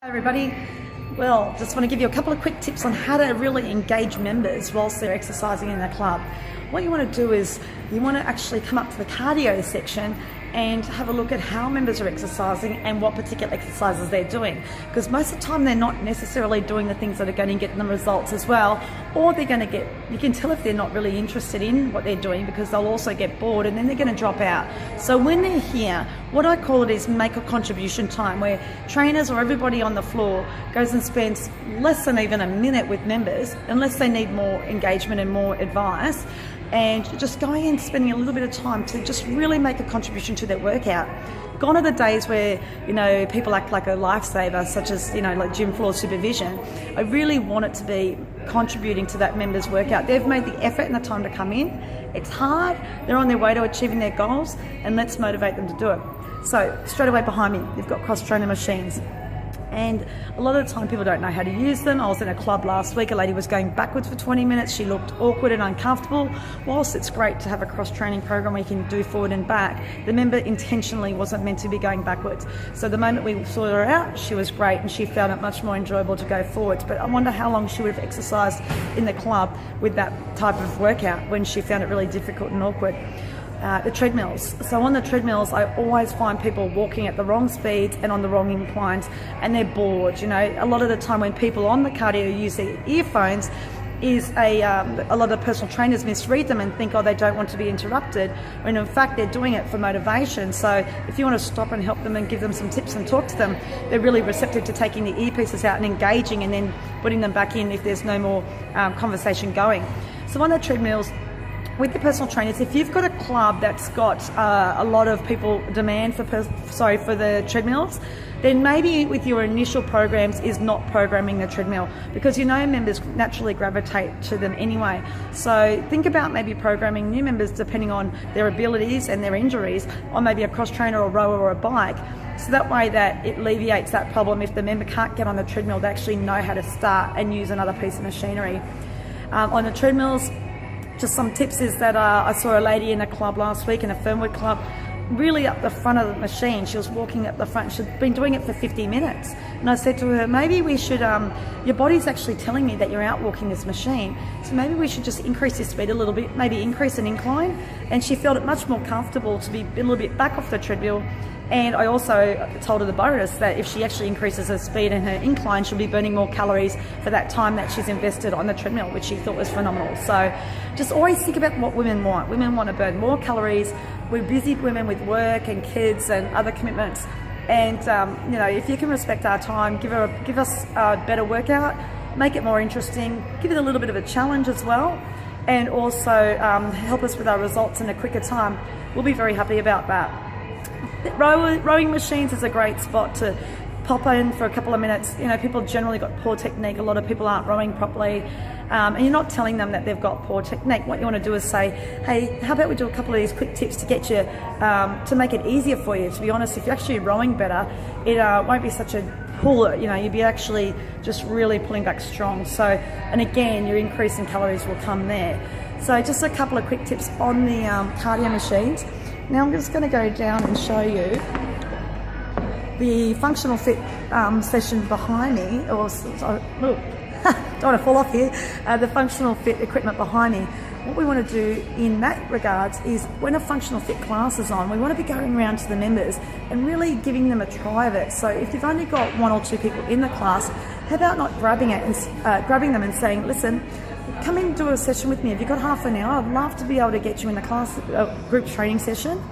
Hi everybody. Well, just want to give you a couple of quick tips on how to really engage members whilst they're exercising in the club. What you want to do is you want to actually come up to the cardio section and have a look at how members are exercising and what particular exercises they're doing, because most of the time they're not necessarily doing the things that are going to get them results as well, or they're going to get, you can tell if they're not really interested in what they're doing because they'll also get bored and then they're going to drop out. So when they're here, what I call it is make a contribution time, where trainers or everybody on the floor goes and spends less than even a minute with members, unless they need more engagement and more advice, and just going in, spending a little bit of time to just really make a contribution to their workout. Gone are the days where, you know, people act like a lifesaver, such as, you know, like gym floor supervision. I really want it to be contributing to that member's workout. They've made the effort and the time to come in. It's hard, they're on their way to achieving their goals, and let's motivate them to do it. So straight away behind me, you've got cross-trainer machines. And a lot of the time people don't know how to use them. I was in a club last week, a lady was going backwards for 20 minutes. She looked awkward and uncomfortable. Whilst it's great to have a cross-training program where you can do forward and back, the member intentionally wasn't meant to be going backwards. So the moment we saw her out, she was great and she found it much more enjoyable to go forwards. But I wonder how long she would have exercised in the club with that type of workout when she found it really difficult and awkward. The treadmills. So on the treadmills, I always find people walking at the wrong speeds and on the wrong inclines, and they're bored. You know, a lot of the time when people on the cardio use their earphones, is a lot of personal trainers misread them and think, oh, they don't want to be interrupted, when in fact they're doing it for motivation. So if you want to stop and help them and give them some tips and talk to them, they're really receptive to taking the earpieces out and engaging and then putting them back in if there's no more conversation going. So on the treadmills, with the personal trainers, if you've got a club that's got a lot of people demand for the treadmills, then maybe with your initial programs is not programming the treadmill, because you know members naturally gravitate to them anyway. So think about maybe programming new members depending on their abilities and their injuries, on maybe a cross trainer or rower or a bike. So that way that it alleviates that problem. If the member can't get on the treadmill, they actually know how to start and use another piece of machinery. On the treadmills, just some tips is that I saw a lady in a club last week, in a firmware club, really up the front of the machine. She was walking up the front. She'd been doing it for 50 minutes. And I said to her, maybe we should, your body's actually telling me that you're out walking this machine, so maybe we should just increase your speed a little bit, maybe increase an incline. And she felt it much more comfortable to be a little bit back off the treadmill. And I also told her the bonus that if she actually increases her speed and her incline, she'll be burning more calories for that time that she's invested on the treadmill, which she thought was phenomenal. So just always think about what women want. Women want to burn more calories. We're busy women with work and kids and other commitments. And you know, if you can respect our time, give us a better workout, make it more interesting, give it a little bit of a challenge as well, and also help us with our results in a quicker time, we'll be very happy about that. Rowing machines is a great spot to pop in for a couple of minutes. You know, people generally got poor technique. A lot of people aren't rowing properly, and you're not telling them that they've got poor technique. What you want to do is say, hey, how about we do a couple of these quick tips to get you, to make it easier for you. To be honest, if you're actually rowing better, it won't be such a pull. You know, you'll be actually just really pulling back strong. So, and again, your increase in calories will come there. So just a couple of quick tips on the cardio machines. Now I'm just going to go down and show you the functional fit session behind me, or don't want to fall off here, the functional fit equipment behind me. What we want to do in that regards is when a functional fit class is on, we want to be going around to the members and really giving them a try of it. So if you've only got one or two people in the class, how about not grabbing them and saying, listen, come in and do a session with me. If you've got half an hour, I'd love to be able to get you in the class, group training session,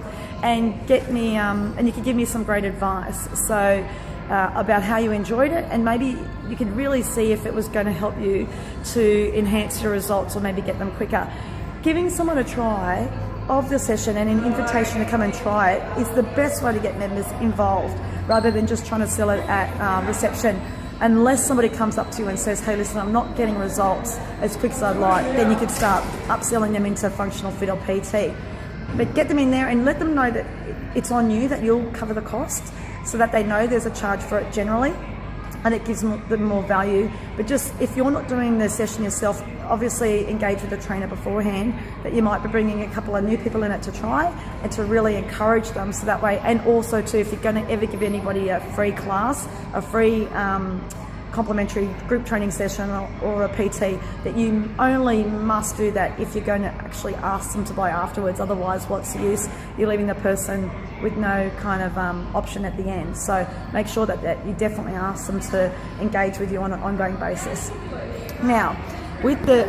and get me, and you can give me some great advice. So about how you enjoyed it, and maybe you could really see if it was going to help you to enhance your results or maybe get them quicker. Giving someone a try of the session and an invitation to come and try it is the best way to get members involved, rather than just trying to sell it at reception. Unless somebody comes up to you and says, hey, listen, I'm not getting results as quick as I'd like, then you could start upselling them into functional fit or PT. But get them in there and let them know that it's on you, that you'll cover the cost, so that they know there's a charge for it generally. and it gives them more value. But just if you're not doing the session yourself, obviously engage with the trainer beforehand, that you might be bringing a couple of new people in it to try and to really encourage them, so that way. And also too, if you're going to ever give anybody a free class, a free complimentary group training session or a PT, that you only must do that if you're going to actually ask them to buy afterwards. Otherwise, what's the use? You're leaving the person with no kind of option at the end. So make sure that you definitely ask them to engage with you on an ongoing basis. Now, with the,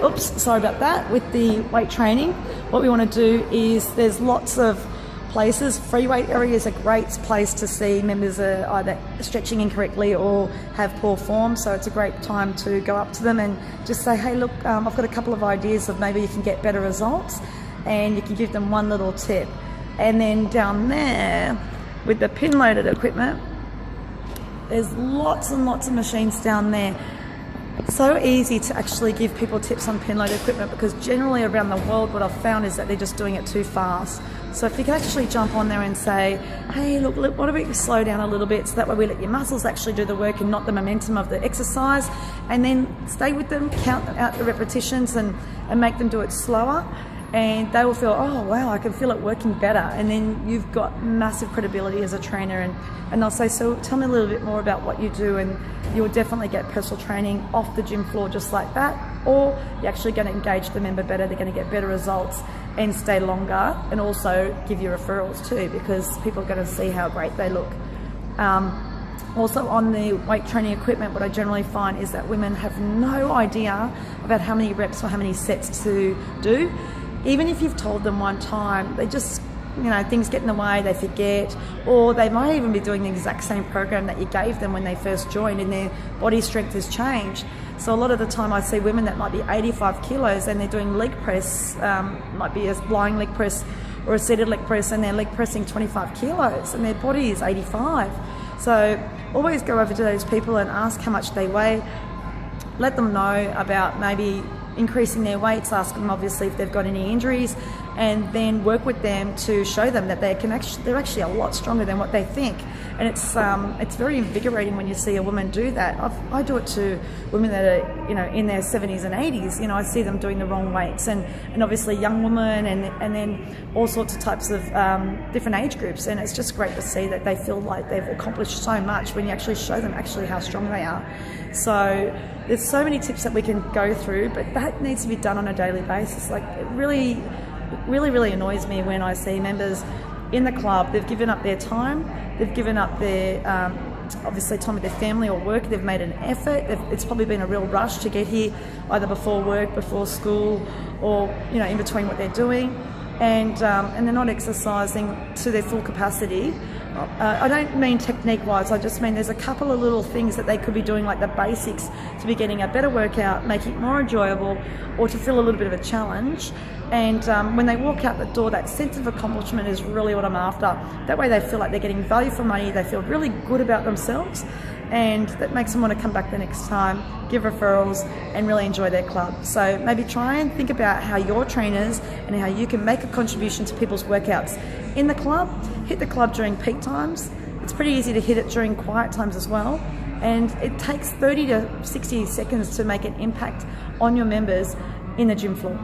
with the weight training, what we want to do is, there's lots of places. Free weight area is a great place to see members are either stretching incorrectly or have poor form, so it's a great time to go up to them and just say, hey look, I've got a couple of ideas of maybe you can get better results, and you can give them one little tip. And then down there with the pin loaded equipment, there's lots and lots of machines down there. So easy to actually give people tips on pin load equipment, because generally around the world what I've found is that they're just doing it too fast. So if you can actually jump on there and say, hey look, what about you slow down a little bit, so that way we let your muscles actually do the work and not the momentum of the exercise, and then stay with them, count out the repetitions and make them do it slower, and they will feel, oh wow, I can feel it working better. And then you've got massive credibility as a trainer, and they'll say, so tell me a little bit more about what you do, and you'll definitely get personal training off the gym floor just like that, or you're actually going to engage the member better, they're going to get better results and stay longer, and also give you referrals too, because people are going to see how great they look. Also on the weight training equipment, what I generally find is that women have no idea about how many reps or how many sets to do. Even if you've told them one time, they just, things get in the way, they forget, or they might even be doing the exact same program that you gave them when they first joined, and their body strength has changed. So a lot of the time I see women that might be 85 kilos and they're doing leg press, might be a lying leg press or a seated leg press, and they're leg pressing 25 kilos and their body is 85. So always go over to those people and ask how much they weigh. Let them know about maybe increasing their weights, ask them obviously if they've got any injuries, and then work with them to show them that they're actually a lot stronger than what they think. And it's very invigorating when you see a woman do that. I do it to women that are in their 70s and 80s. I see them doing the wrong weights, and obviously young women, and then all sorts of types of different age groups. And it's just great to see that they feel like they've accomplished so much when you actually show them actually how strong they are. So there's so many tips that we can go through, but that needs to be done on a daily basis. Like, it really annoys me when I see members in the club, they've given up their time, they've given up their obviously time with their family or work, they've made an effort, it's probably been a real rush to get here, either before work, before school, or in between what they're doing, and they're not exercising to their full capacity. I don't mean technique wise, I just mean there's a couple of little things that they could be doing, like the basics, to be getting a better workout, making it more enjoyable, or to feel a little bit of a challenge. And when they walk out the door, that sense of accomplishment is really what I'm after. That way they feel like they're getting value for money, they feel really good about themselves, and that makes them want to come back the next time, give referrals, and really enjoy their club. So maybe try and think about how your trainers and how you can make a contribution to people's workouts in the club. Hit the club during peak times. It's pretty easy to hit it during quiet times as well. And it takes 30 to 60 seconds to make an impact on your members in the gym floor.